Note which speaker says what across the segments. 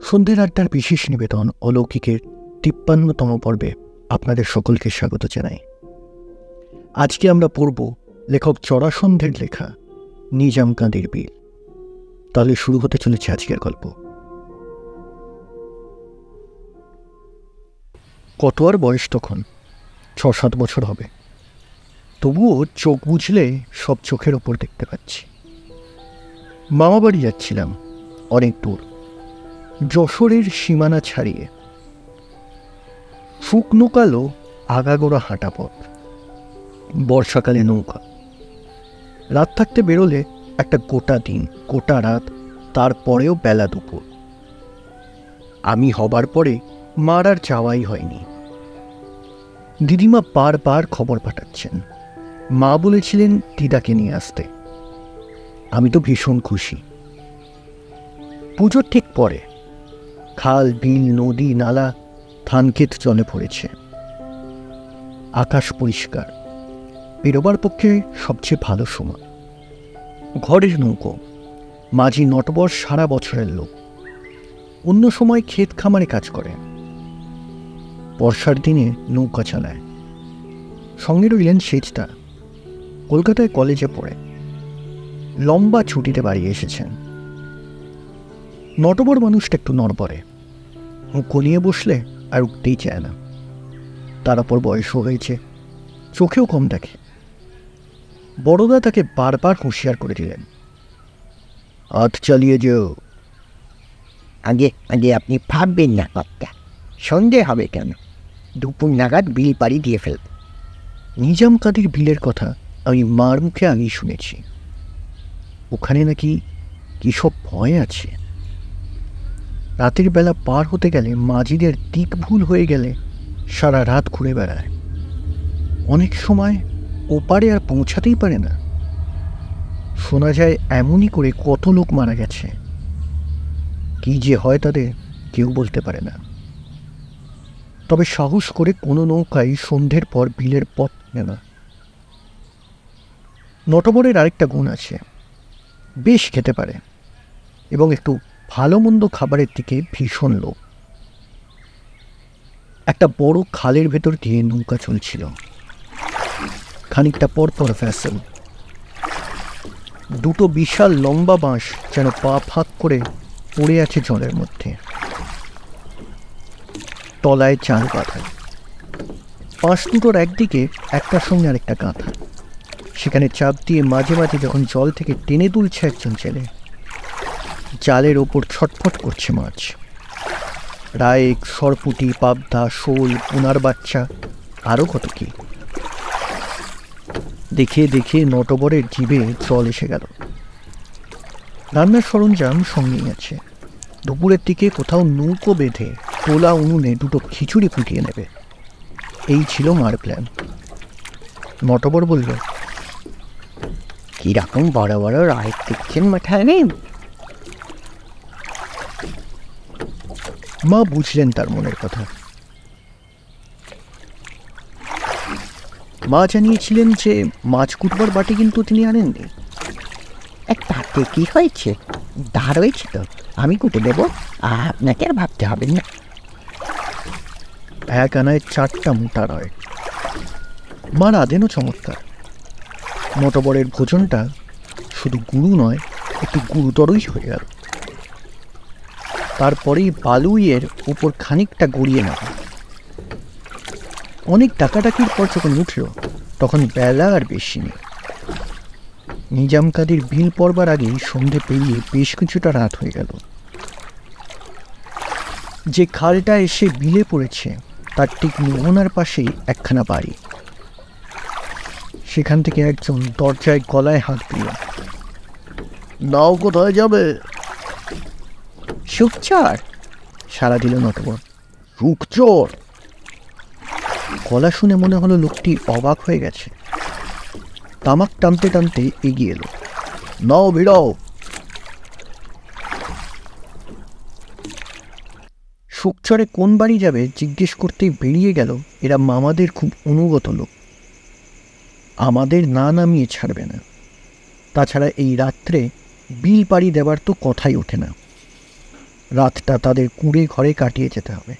Speaker 1: সন্ধ্যের আড্ডার বিশেষ নিবেদন অলৌকিকের ৫৩তম পর্বে আপনাদের সকলকে স্বাগত জানাই। আজকে আমরা পড়ব লেখক জরাসন্ধের লেখা নিজাম কাদির বিল। তাহলে শুরু হতে চলেছে আজকের গল্প। কত আর বয়স তখন, ৬-৭ বছর হবে। তবুও চোখ বুঝলে সব চোখের ওপর দেখতে পাচ্ছি। মামা বাড়ি যাচ্ছিলাম, অনেক দূর, যশোরের সীমানা ছাড়িয়ে। শুকনো কালো আগাগোড়া হাঁটা পথ, বর্ষাকালে নৌকা। রাত থাকতে বেরোলে একটা গোটা দিন, গোটা রাত, তারপরেও বেলা দুপুর। আমি হবার পরে মার আর যাওয়াই হয়নি। দিদিমা বারবার খবর পাঠাচ্ছেন। মা বলেছিলেন দিদাকে নিয়ে আসতে। আমি তো ভীষণ খুশি। পুজোর ঠিক পরে খাল, বিল, নদী, নালা, ধানক্ষেত জলে পড়েছে। আকাশ পরিষ্কার, বেরোবার পক্ষে সবচেয়ে ভালো সময়। ঘরের নৌকো, মাঝি নটবর সারা বছরের লোক, অন্য সময় ক্ষেত খামারে কাজ করে। বর্ষার দিনে নৌকা চালায়। সঙ্গে রইলেন সেজদা, কলকাতায় কলেজে পড়ে, লম্বা ছুটিতে বাড়ি এসেছেন। নটবর মানুষটা একটু নড়বড়ে, মুখো নিয়ে বসলে আর উঠতেই চায় না। তার ওপর বয়সও হয়েছে, চোখেও কম দেখে। বড়দা তাকে বারবার হুঁশিয়ার করে দিলেন, হাত চালিয়ে যেও।
Speaker 2: আগে আগে আপনি ভাববেন না কর্তা, সন্ধে হবে কেন, দুপুর নাগাদ বিল পাড়ি দিয়ে ফেলবে।
Speaker 1: নিজাম কাদির বিলের কথা আমি মার মুখে আগেই শুনেছি। ওখানে নাকি কি সব ভয় আছে। রাতের বেলা পার হতে গেলে মাঝিদের দিক ভুল হয়ে গেলে সারা রাত ঘুরে বেড়ায়। অনেক সময় ওপারে আর পৌঁছাতেই পারে না। শোনা যায় এমনই করে কত লোক মারা গেছে। কি যে হয় তাদের কেউ বলতে পারে না। তবে সাহস করে কোনো নৌকায় সন্ধ্যের পর বিলের পথ নেয় না। নটবরের আরেকটা গুণ আছে, বেশ খেতে পারে এবং একটু ভালো মন্দ খাবারের দিকে ভীষণ লোভ। একটা বড় খালের ভেতর দিয়ে নৌকা চলছিল। খানিকটা পর পর ভ্যাসেল, দুটো বিশাল লম্বা বাঁশ যেন পা ফাঁক করে পড়ে আছে জলের মধ্যে। তলায় চাল বাঁধা, বাঁশ দুটোর একদিকে একটার সঙ্গে আরেকটা গাঁথা। সেখানে চাপ দিয়ে মাঝে মাঝে যখন জল থেকে টেনে তুলছে একজন ছেলে, জালের ওপর ছটফট করছে মাছ। রায়েক, সরপুটি, পাবদা, শোল, পোনার বাচ্চা, আরও কত কি। দেখে দেখে নটবরের জিভে জল এসে গেল। রান্নার সরঞ্জাম সঙ্গেই আছে। দুপুরের দিকে কোথাও নৌকো বেঁধে তোলা উনুনে দুটো খিচুড়ি ফুটিয়ে নেবে, এই ছিল মার প্ল্যান। নটবর বলল,
Speaker 2: কিরকম বড় বড় রায় দেখছেন মাথায় নেই।
Speaker 1: মা বুঝলেন তার মনের কথা। মা জানিয়েছিলেন যে মাছ কুটবার বাটি কিন্তু তিনি আনেননি।
Speaker 2: তাতে কি হয়েছে, ধার হয়েছে তো, আমি কুটে দেবো, আপনাকে আর ভাবতে হবে না।
Speaker 1: এক আনায় 4টা মোটা রয়। মার আদেনও চমৎকার। নটবরের ভোজনটা শুধু গুরু নয়, একটু গুরুতরই হয়ে গেল। তারপরেই বালুইয়ের উপর খানিকটা গড়িয়ে নেওয়া। অনেক ডাকাডাকির পর যখন উঠল তখন বেলা আর বেশি নেই। নিজাম কাদির বিল পড়বার আগেই সন্ধে পেরিয়ে বেশ কিছুটা রাত হয়ে গেল। যে খালটা এসে বিলে পড়েছে তার ঠিক মোহনার পাশেই একখানা বাড়ি। সেখান থেকে একজন দরজায় গলায় হাত দিল, নাও কোথায় যাবে?
Speaker 2: সুখচর,
Speaker 1: সাড়া দিল নটবর। সুখচর? গলা শুনে মনে হলো লোকটি অবাক হয়ে গেছে। তামাক টানতে টানতে এগিয়ে এলো, নাও বেরাও। সুখচরে কোন বাড়ি যাবে জিজ্ঞেস করতেই বেরিয়ে গেল এরা মামাদের খুব অনুগত লোক, আমাদের না নামিয়ে ছাড়বে না। তাছাড়া এই রাত্রে বিল পাড়ি দেবার তো কথাই ওঠে না। রাতটা তাদের কুঁড়ে ঘরে কাটিয়ে যেতে হবে,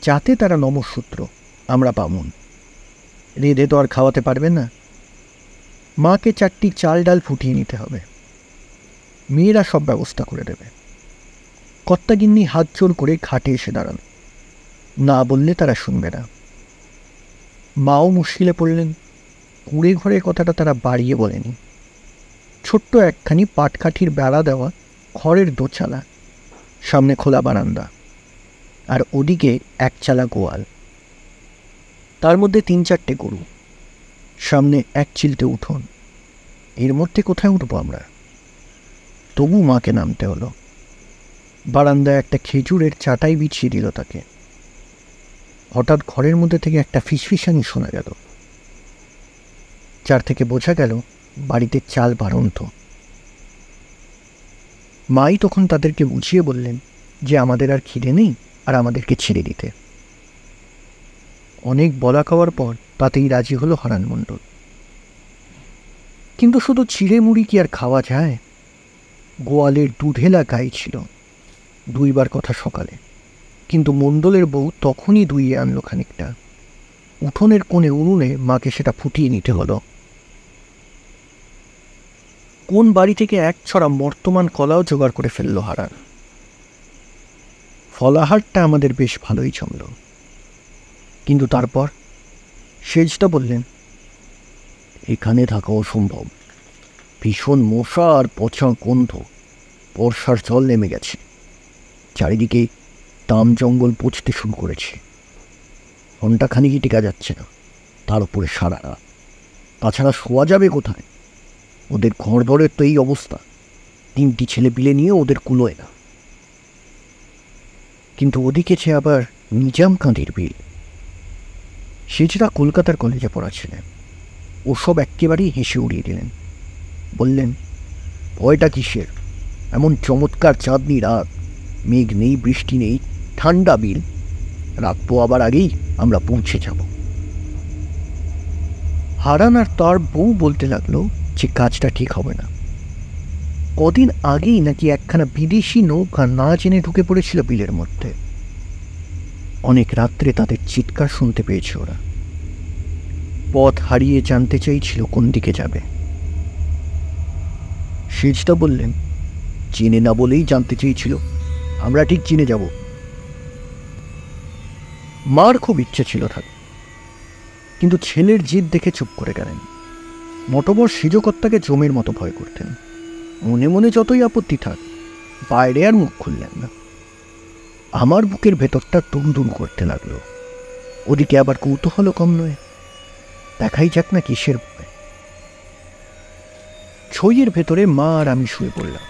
Speaker 1: যাতে তারা নমসূত্র, আমরা বামুন। রেঁধে তো আর খাওয়াতে পারবেন না। মাকে 4টি চাল ডাল ফুটিয়ে নিতে হবে, মেয়েরা সব ব্যবস্থা করে দেবে। কর্তাগিন্নি হাত জোর করে খাটে এসে দাঁড়ান, না বললে তারা শুনবে না। মাও মুশকিলে পড়লেন। কুঁড়ে ঘরের কথাটা তারা বাড়িয়ে বলেনি। ছোট্ট একখানি পাটকাঠির বেড়া দেওয়া খড়ের দোচালা, সামনে খোলা বারান্দা, আর ওদিকে একচালা গোয়াল, তার মধ্যে 3-4টে গরু, সামনে এক চিলতে উঠোন। এর মধ্যে কোথায় উঠবো আমরা? তবু মাকে নামতে হলো। বারান্দায় একটা খেজুরের চাটাই বিছিয়ে দিল তাকে। হঠাৎ ঘরের মধ্যে থেকে একটা ফিসফিসানি শোনা গেল। চার থেকে বোঝা গেল বাড়িতে চাল বাড়ন্ত। মাই তখন তাদেরকে বুঝিয়ে বললেন যে আমাদের আর খিদে নেই, আর আমাদেরকে ছেড়ে দিতে। অনেক বলা খাওয়ার পর তাতেই রাজি হলো হারান মণ্ডল। কিন্তু শুধু চিড়ে মুড়ি কি আর খাওয়া যায়? গোয়ালের দুধেলা গাই ছিল, 2বার কথা সকালে, কিন্তু মণ্ডলের বউ তখনই দুইয়ে আনলো খানিকটা। উঠোনের কোণে উনুনে মাকে সেটা ফুটিয়ে নিতে হলো। কোন বাড়ি থেকে এক ছড়া বর্তমান কলাও জোগাড় করে ফেললো হারান। ফলাহারটা আমাদের বেশ ভালোই জমল। কিন্তু তারপর সেজটা বললেন, এখানে থাকা অসম্ভব, ভীষণ মশা আর পচা গন্ধ, বর্ষার জল নেমে গেছে, চারিদিকে তাম জঙ্গল পচতে শুরু করেছে, ঘণ্টাখানিকই টেকা যাচ্ছে না, তার উপরে সারা রাত। তাছাড়া শোয়া যাবে কোথায়? ওদের ঘর দরের তো এই অবস্থা, 3টি ছেলে পিলে নিয়ে ওদের কুলোয় না। কিন্তু ওদিকে ছে আবার নিজাম কাঁদির বিল। সেজরা কলকাতার কলেজে পড়াছিলেন। ওসব একেবারেই হেসে উড়িয়ে দিলেন। বললেন, ভয়টা কিসের? এমন চমৎকার চাঁদনি রাত, মেঘ নেই, বৃষ্টি নেই, ঠান্ডা বিল, রাখবো আবার আগেই আমরা পৌঁছে যাব। হারান আর তার বউ বলতে লাগলো যে কাজটা ঠিক হবে না। কদিন আগেই নাকি একখানা বিদেশি নৌকা না জেনে ঢুকে পড়েছিল বিলের মধ্যে। অনেক রাত্রে তাদের চিৎকার শুনতে পেয়েছে ওরা। পথ হারিয়ে জানতে চাইছিল কোন দিকে যাবে। সেজদা বললেন, চিনে না বলেই জানতে চেয়েছিল, আমরা ঠিক চিনে যাব। মার খুব ইচ্ছে ছিল থাক, কিন্তু ছেলের জিদ দেখে চুপ করে গেলেন। মটবর সেজকর্তাকে জমের মতো ভয় করতেন। মনে মনে যতই আপত্তি থাক, বাইরে আর মুখ খুললেন না। আমার বুকের ভেতরটা দুমদুম করতে লাগলো। ওদিকে আবার কৌতূহলও কম নয়, দেখাই যাক না কিসের ভয়। ছইয়ের ভেতরে মা আর আমি শুয়ে পড়লাম।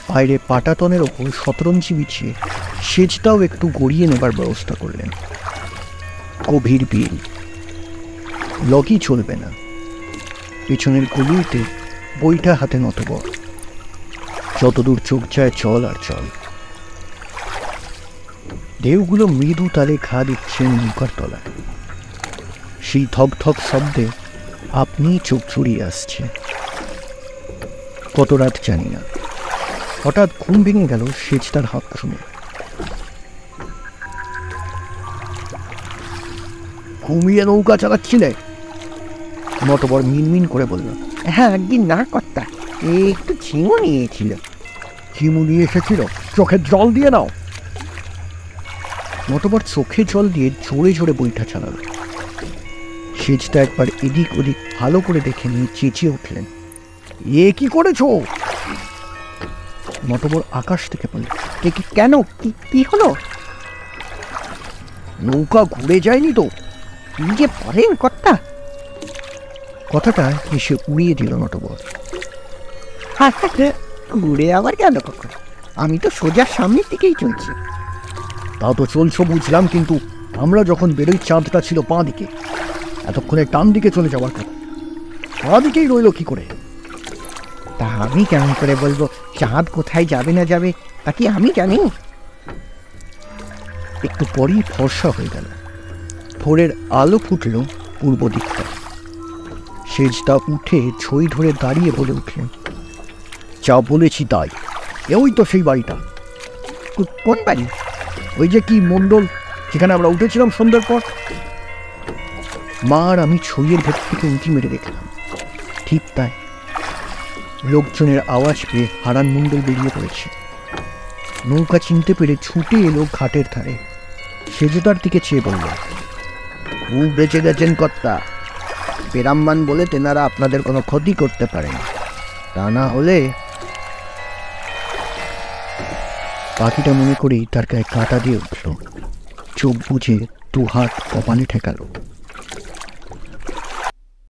Speaker 1: বাইরে পাটাতনের ওপর শতরঞ্জি বিছিয়ে সেজটাও একটু গড়িয়ে নেবার ব্যবস্থা করলেন। গভীর বিল, লগই চলবে না। পেছনের গলিতে বইটা হাতে নতবর, যতদূর চোখ যায় চল আর চল। ঢেউগুলো মৃদু তালে ঘা দিচ্ছেন নৌকার তলায়। সেই ধক ধক শব্দে আপনিই চোখ চুরিয়ে আসছে। কত রাত জানি না, হঠাৎ ঘুম ভেঙে গেল সেজটার হাত শুনে। ঘুমিয়ে নৌকা চালাচ্ছিলে? নটবর মিনমিন করে বলল,
Speaker 2: হ্যাঁ, একদিন না কর্তা, একটু ঝিমু নিয়েছিল।
Speaker 1: ঝিমু নিয়ে এসেছিল? চোখের জল দিয়ে নাও। নটবর চোখে জল দিয়ে জোরে জোরে বইটা চালাল। সেজটা একবার এদিক ওদিক ভালো করে দেখে নিয়ে চেঁচিয়ে উঠলেন, এ কি করেছো? নটবর আকাশ থেকে বলল,
Speaker 2: কেন, কি হলো?
Speaker 1: নৌকা ঘুরে যায়নি তো?
Speaker 2: কি যে পড়েন কর্তা!
Speaker 1: কথাটা এসে উড়িয়ে দিল নটবর।
Speaker 2: ঘুরে আবার গেল কখন? আমি তো সোজা সামনের দিকেই চলছি।
Speaker 1: তা তো চলছো বুঝলাম, কিন্তু আমরা যখন বেরোই চাঁদটা ছিল বাঁ দিকে, এতক্ষণে ডান দিকে চলে যাওয়ার কথা। বাঁ দিকেই রইল কি করে?
Speaker 2: তা আমি কেমন করে বলবো চাঁদ কোথায় যাবে না যাবে, তা কি আমি জানি?
Speaker 1: একটু পরেই ফর্সা হয়ে গেল। ভোরের আলো ফুটল পূর্ব দিকটা। সেজটা উঠে ছই ধরে দাঁড়িয়ে বলে উঠলেন, যা বলেছি তাই, ওই তো সেই বাড়িটা।
Speaker 2: কোন বাড়ি?
Speaker 1: ওই যে কি মণ্ডল, যেখানে আমরা উঠেছিলাম সন্ধ্যার পর। মা আর আমি ছইয়ের ভেতর থেকে উঁকি মেরে দেখলাম, ঠিক তাই। লোকজনের আওয়াজ পেয়ে হারান মণ্ডল বেরিয়ে পড়েছে। নৌকা চিনতে পেরে ছুটে এলো ঘাটের ধারে। সেজদার দিকে চেয়ে বলল,
Speaker 2: খুব বেঁচে গেছেন কর্তা। পেরাম্মান বলে তেনারা আপনাদের কোনো ক্ষতি করতে পারেন, তা না হলে।
Speaker 1: পাখিটা মনে করেই তার গায়ে কাঁটা দিয়ে উঠল। চোখ বুঝে 2 হাত কপালে ঠেকালো।